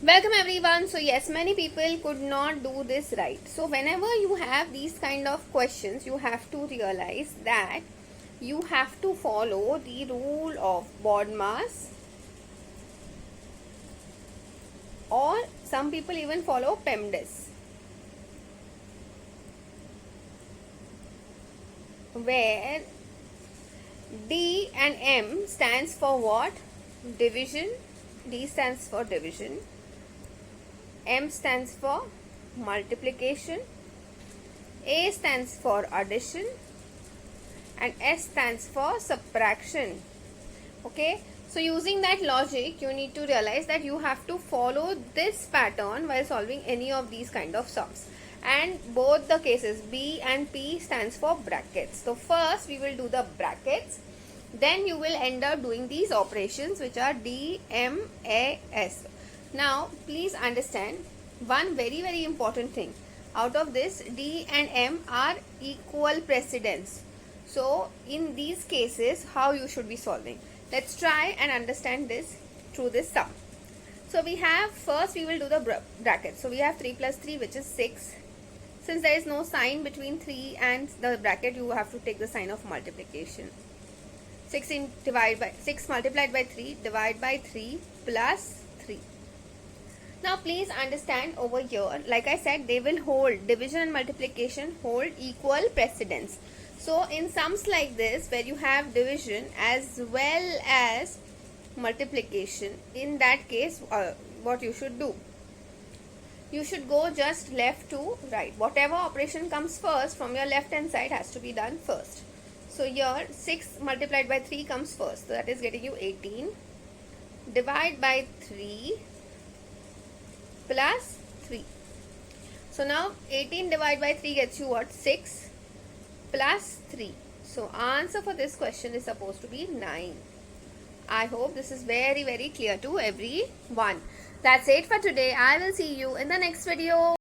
Welcome everyone. So yes, many people could not do this right. So whenever you have these kind of questions, you have to realize that you have to follow the rule of BODMAS, or some people even follow PEMDAS, where D and M stands for what? Division. D stands for division. M stands for multiplication. A stands for addition. And S stands for subtraction. Okay, so using that logic, you need to realize that you have to follow this pattern while solving any of these kind of sums. And both the cases, B and P stands for brackets. So first we will do the brackets, then you will end up doing these operations which are D, M, A, S. Now please understand one very important thing. Out of this, D and M are equal precedence. So in these cases, how you should be solving? Let's try and understand this through this sum. So we have, first we will do the bracket. So we have 3 plus 3, which is 6. Since there is no sign between 3 and the bracket, you have to take the sign of multiplication. 6 multiplied by 3, divide by 3 plus 3. Now please understand over here, like I said, they will hold, division and multiplication hold equal precedence. So in sums like this, where you have division as well as multiplication, in that case, what you should do? You should go just left to right. Whatever operation comes first from your left hand side has to be done first. So here 6 multiplied by 3 comes first. So that is getting you 18. Divide by 3 plus 3. So now 18 divided by 3 gets you what? 6 plus 3. So answer for this question is supposed to be 9. I hope this is very clear to everyone. That's it for today. I will see you in the next video.